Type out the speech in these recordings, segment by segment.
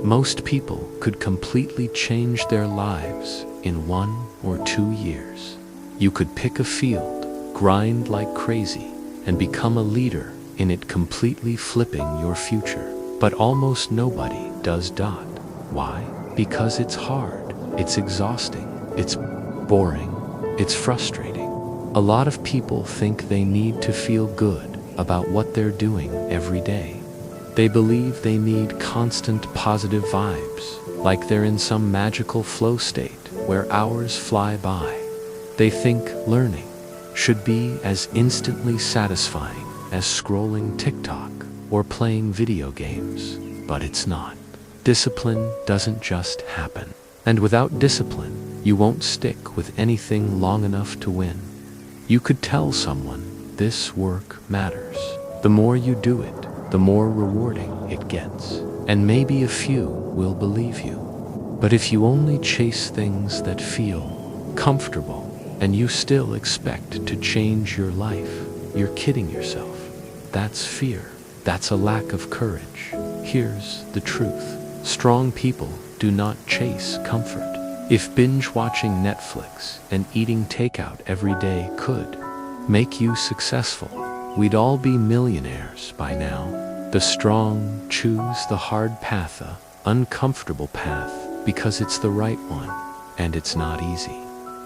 Most people could completely change their lives in 1 or 2 years. You could pick a field, grind like crazy, and become a leader in it, completely flipping your future. But almost nobody does. Why? Because it's hard, it's exhausting, it's boring, it's frustrating. A lot of people think they need to feel good about what they're doing every day. They believe they need constant positive vibes, like they're in some magical flow state where hours fly by. They think learning should be as instantly satisfying as scrolling TikTok or playing video games, but it's not. Discipline doesn't just happen. And without discipline, you won't stick with anything long enough to win. You could tell someone this work matters. The more you do it, the more rewarding it gets. And maybe a few will believe you. But if you only chase things that feel comfortable and you still expect to change your life, you're kidding yourself. That's fear. That's a lack of courage. Here's the truth. Strong people do not chase comfort. If binge watching Netflix and eating takeout every day could make you successful, we'd all be millionaires by now. The strong choose the hard path, the uncomfortable path, because it's the right one, and it's not easy.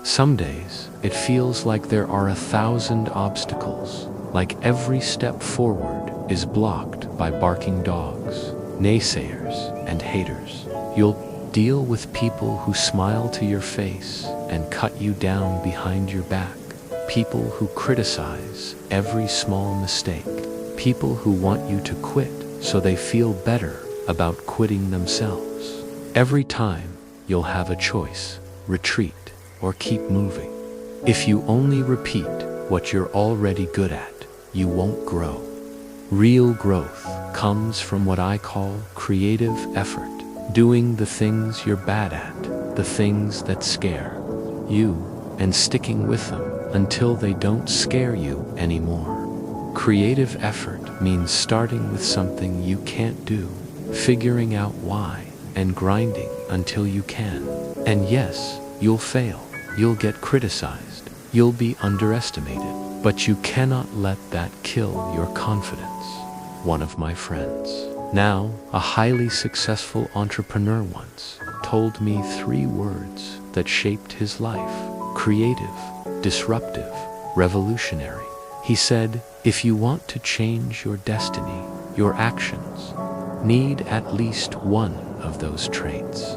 Some days, it feels like there are 1,000 obstacles, like every step forward is blocked by barking dogs, naysayers, and haters. You'll deal with people who smile to your face and cut you down behind your back. People who criticize every small mistake. People who want you to quit so they feel better about quitting themselves. Every time you'll have a choice, retreat or keep moving. If you only repeat what you're already good at, you won't grow. Real growth comes from what I call creative effort, doing the things you're bad at, the things that scare you, and sticking with them until they don't scare you anymore. Creative effort means starting with something you can't do, figuring out why, and grinding until you can. And yes, you'll fail, you'll get criticized, you'll be underestimated, but you cannot let that kill your confidence. One of my friends, now a highly successful entrepreneur, once told me 3 words that shaped his life: creative, disruptive, revolutionary. He said, if you want to change your destiny, your actions need at least one of those traits.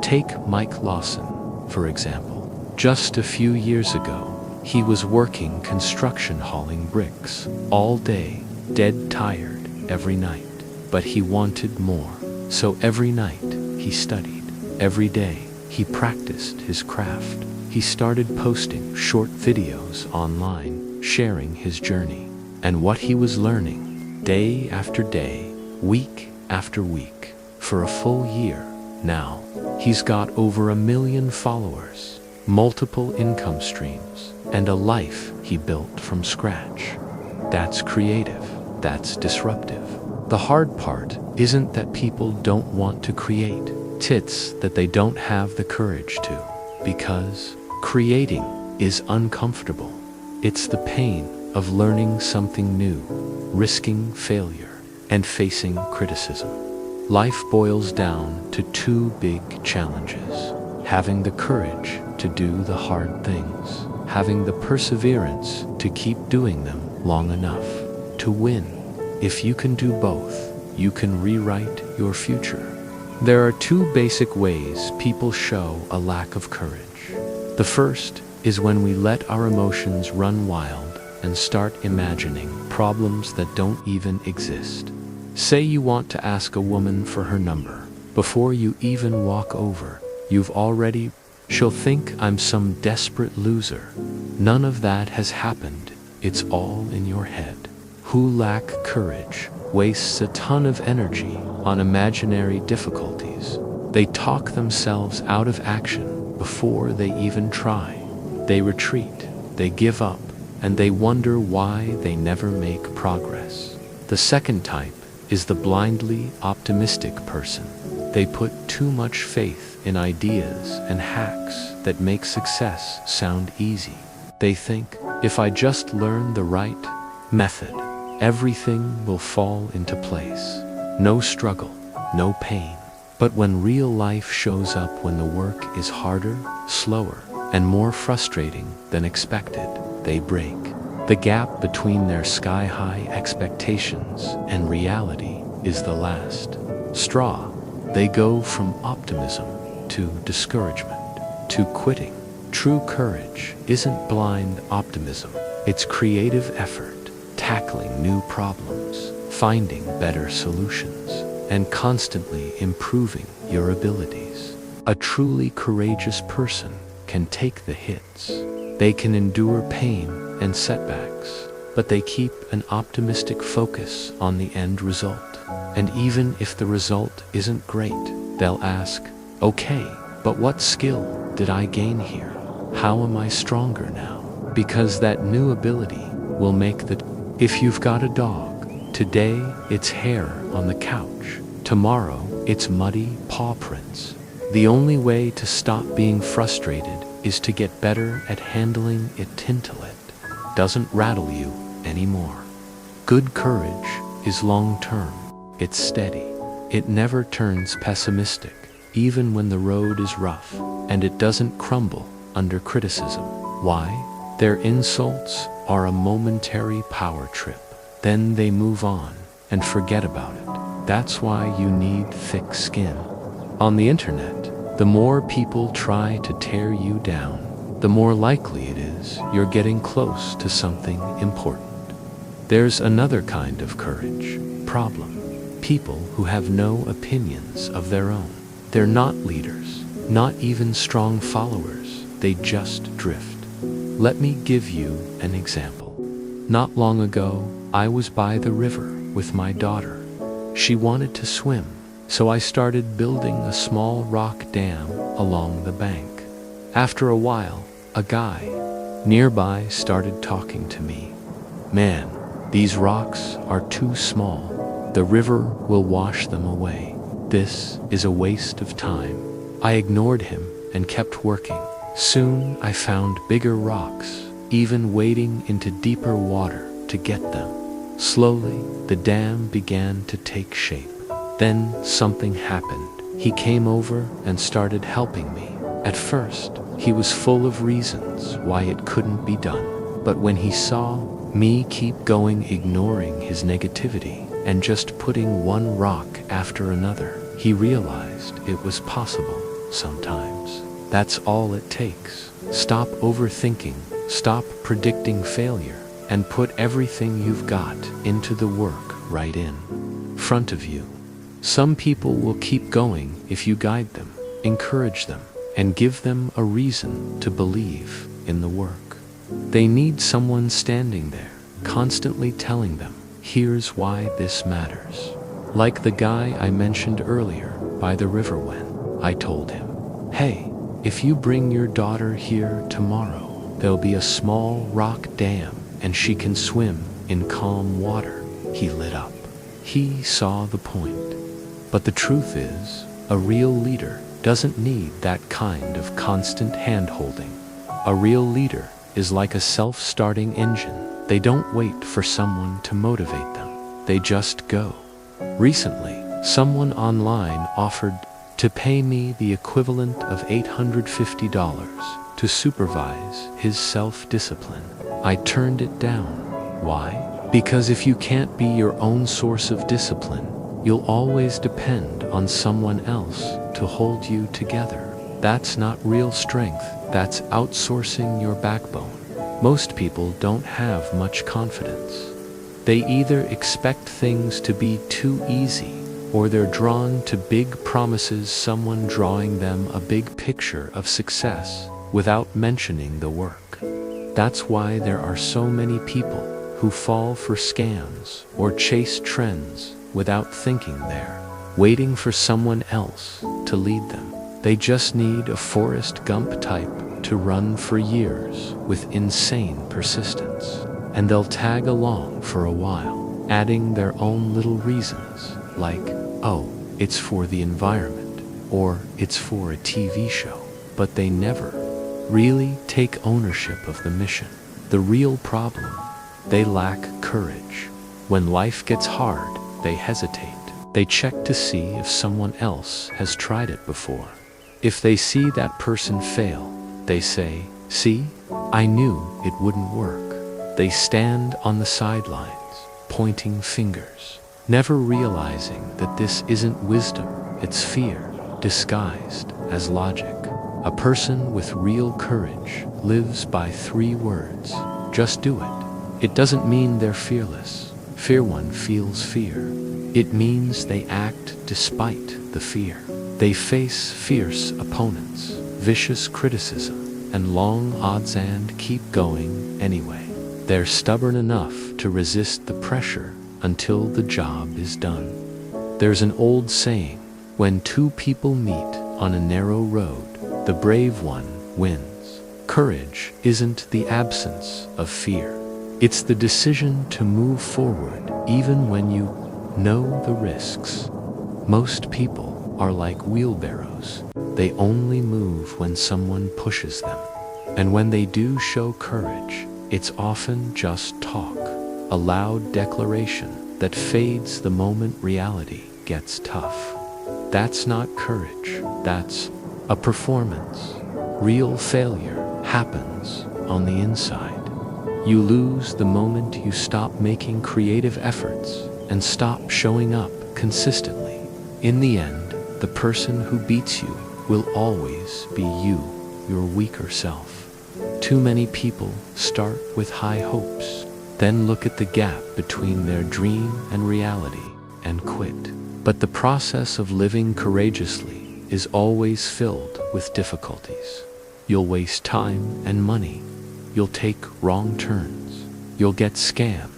Take Mike Lawson, for example. Just a few years ago, he was working construction hauling bricks all day, dead tired every night. But he wanted more. So every night he studied. Every day he practiced his craft. He started posting short videos online, sharing his journey and what he was learning day after day, week after week, for a full year. Now, he's got over 1 million followers, multiple income streams, and a life he built from scratch. That's creative. That's disruptive. The hard part isn't that people don't want to create. It's that they don't have the courage to, because creating is uncomfortable. It's the pain of learning something new, risking failure, and facing criticism. Life boils down to 2 big challenges: having the courage to do the hard things, having the perseverance to keep doing them long enough to win. If you can do both, you can rewrite your future. There are 2 basic ways people show a lack of courage. The first is when we let our emotions run wild and start imagining problems that don't even exist. Say you want to ask a woman for her number. Before you even walk over, she'll think I'm some desperate loser. None of that has happened. It's all in your head. Who lack courage wastes a ton of energy on imaginary difficulties. They talk themselves out of action before they even try. They retreat, they give up, and they wonder why they never make progress. The second type is the blindly optimistic person. They put too much faith in ideas and hacks that make success sound easy. They think, if I just learn the right method, everything will fall into place. No struggle, no pain. But when real life shows up, when the work is harder, slower, and more frustrating than expected, they break. The gap between their sky-high expectations and reality is the last straw. They go from optimism to discouragement to quitting. True courage isn't blind optimism. It's creative effort, tackling new problems, finding better solutions, and constantly improving your abilities. A truly courageous person can take the hits. They can endure pain and setbacks, but they keep an optimistic focus on the end result. And even if the result isn't great, they'll ask, okay, but what skill did I gain here? How am I stronger now? Because that new ability will make the... If you've got a dog, today it's hair on the couch. Tomorrow it's muddy paw prints. The only way to stop being frustrated is to get better at handling it until it doesn't rattle you anymore. Good courage is long-term. It's steady. It never turns pessimistic, even when the road is rough, and it doesn't crumble under criticism. Why? Their insults are a momentary power trip. Then they move on and forget about it. That's why you need thick skin. On the internet, the more people try to tear you down, the more likely it is you're getting close to something important. There's another kind of courage problem. People who have no opinions of their own. They're not leaders, not even strong followers. They just drift. Let me give you an example. Not long ago, I was by the river with my daughter. She wanted to swim, so I started building a small rock dam along the bank. After a while, a guy nearby started talking to me. Man, these rocks are too small. The river will wash them away. This is a waste of time. I ignored him and kept working. Soon I found bigger rocks, even wading into deeper water to get them. Slowly, the dam began to take shape. Then something happened. He came over and started helping me. At first, he was full of reasons why it couldn't be done. But when he saw me keep going, ignoring his negativity, and just putting one rock after another, he realized it was possible sometimes. That's all it takes. Stop overthinking, stop predicting failure, and put everything you've got into the work right in front of you. Some people will keep going if you guide them, encourage them, and give them a reason to believe in the work. They need someone standing there, constantly telling them, here's why this matters. Like the guy I mentioned earlier by the river when I told him, hey, if you bring your daughter here tomorrow, there'll be a small rock dam and she can swim in calm water. He lit up. He saw the point. But the truth is, a real leader doesn't need that kind of constant hand-holding. A real leader is like a self-starting engine. They don't wait for someone to motivate them. They just go. Recently, someone online offered to pay me the equivalent of $850 to supervise his self-discipline. I turned it down. Why? Because if you can't be your own source of discipline, you'll always depend on someone else to hold you together. That's not real strength. That's outsourcing your backbone. Most people don't have much confidence. They either expect things to be too easy, or they're drawn to big promises, someone drawing them a big picture of success without mentioning the work. That's why there are so many people who fall for scams or chase trends without thinking. They're waiting for someone else to lead them. They just need a Forrest Gump type to run for years with insane persistence, and they'll tag along for a while, adding their own little reasons like, oh, it's for the environment, or it's for a TV show, but they never really take ownership of the mission. The real problem: they lack courage. When life gets hard, they hesitate. They check to see if someone else has tried it before. If they see that person fail, they say, "See, I knew it wouldn't work." They stand on the sidelines, pointing fingers, never realizing that this isn't wisdom, it's fear, disguised as logic. A person with real courage lives by 3 words: just do it. It doesn't mean they're fearless. Fear one feels fear. It means they act despite the fear. They face fierce opponents, vicious criticism, and long odds and keep going anyway. They're stubborn enough to resist the pressure until the job is done. There's an old saying: when 2 people meet on a narrow road, the brave one wins. Courage isn't the absence of fear. It's the decision to move forward even when you know the risks. Most people are like wheelbarrows. They only move when someone pushes them. And when they do show courage, it's often just talk, a loud declaration that fades the moment reality gets tough. That's not courage, that's a performance. Real failure happens on the inside. You lose the moment you stop making creative efforts and stop showing up consistently. In the end, the person who beats you will always be you, your weaker self. Too many people start with high hopes, then look at the gap between their dream and reality and quit. But the process of living courageously is always filled with difficulties. You'll waste time and money. You'll take wrong turns. You'll get scammed.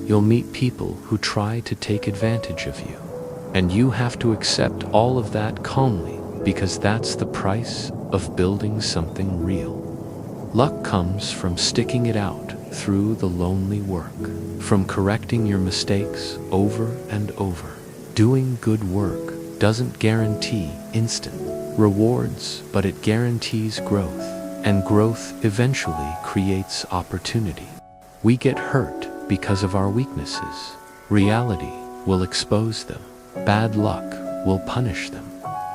You'll meet people who try to take advantage of you. And you have to accept all of that calmly, because that's the price of building something real. Luck comes from sticking it out through the lonely work, from correcting your mistakes over and over. Doing good work doesn't guarantee instant rewards, but it guarantees growth, and growth eventually creates opportunity. We get hurt because of our weaknesses. Reality will expose them. Bad luck will punish them.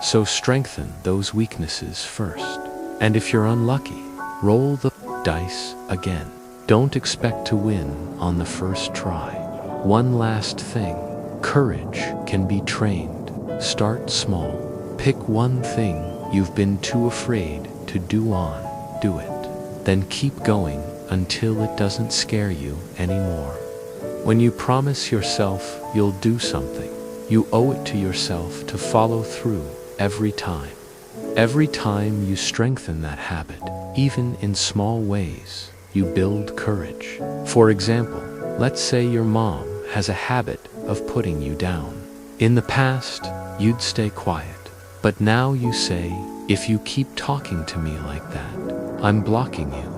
So strengthen those weaknesses first. And if you're unlucky, roll the dice again. Don't expect to win on the first try. One last thing: courage can be trained. Start small. Pick one thing you've been too afraid to do it. Then keep going until it doesn't scare you anymore. When you promise yourself you'll do something, you owe it to yourself to follow through every time. Every time you strengthen that habit, even in small ways, you build courage. For example, let's say your mom has a habit of putting you down. In the past, you'd stay quiet, but now you say, "If you keep talking to me like that, I'm blocking you."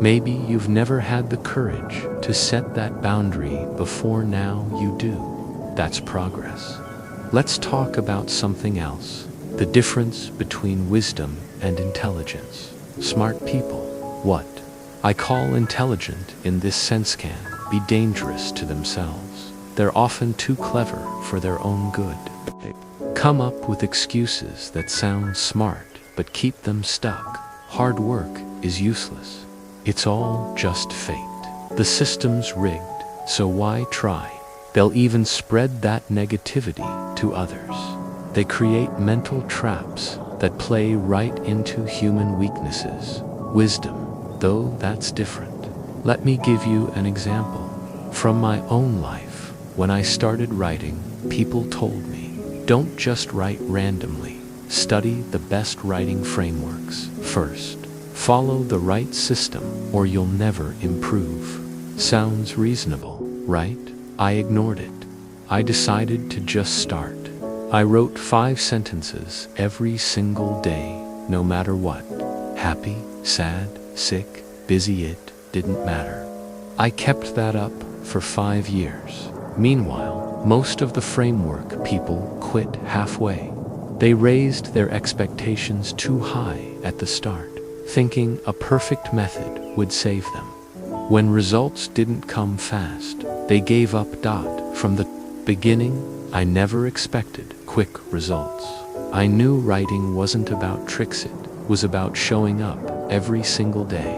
Maybe you've never had the courage to set that boundary before, now you do. That's progress. Let's talk about something else: the difference between wisdom and intelligence. Smart people, what I call intelligent in this sense, can be dangerous to themselves. They're often too clever for their own good. They come up with excuses that sound smart but keep them stuck. Hard work is useless. It's all just fate. The system's rigged, so why try? They'll even spread that negativity to others. They create mental traps that play right into human weaknesses. Wisdom, though, that's different. Let me give you an example from my own life. When I started writing, people told me, "Don't just write randomly. Study the best writing frameworks first. Follow the right system or you'll never improve." Sounds reasonable, right? I ignored it. I decided to just start. I wrote 5 sentences every single day, no matter what. Happy, sad, sick, busy, it didn't matter. I kept that up for 5 years. Meanwhile, most of the framework people quit halfway. They raised their expectations too high at the start, thinking a perfect method would save them. When results didn't come fast, they gave up. From the beginning, I never expected quick results. I knew writing wasn't about tricks, it was about showing up every single day.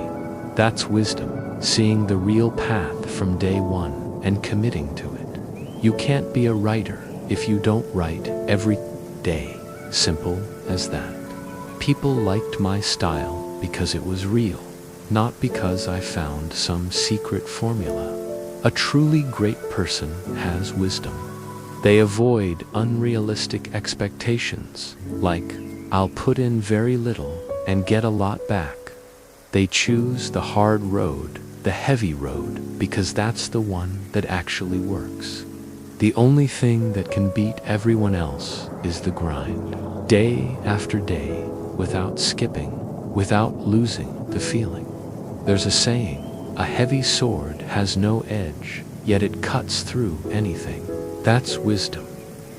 That's wisdom, seeing the real path from day one and committing to it. You can't be a writer if you don't write every day. Simple as that. People liked my style because it was real, not because I found some secret formula. A truly great person has wisdom. They avoid unrealistic expectations, like, I'll put in very little and get a lot back. They choose the hard road, the heavy road, because that's the one that actually works. The only thing that can beat everyone else is the grind. Day after day, without skipping, without losing the feeling. There's a saying, a heavy sword has no edge, yet it cuts through anything. That's wisdom.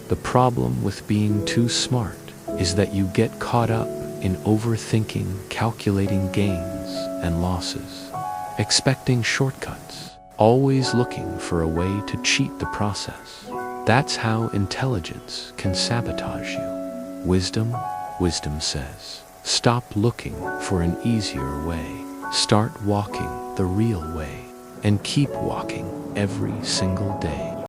The problem with being too smart is that you get caught up in overthinking, calculating gains and losses, expecting shortcuts, always looking for a way to cheat the process. That's how intelligence can sabotage you. Wisdom says, stop looking for an easier way. Start walking the real way and keep walking every single day.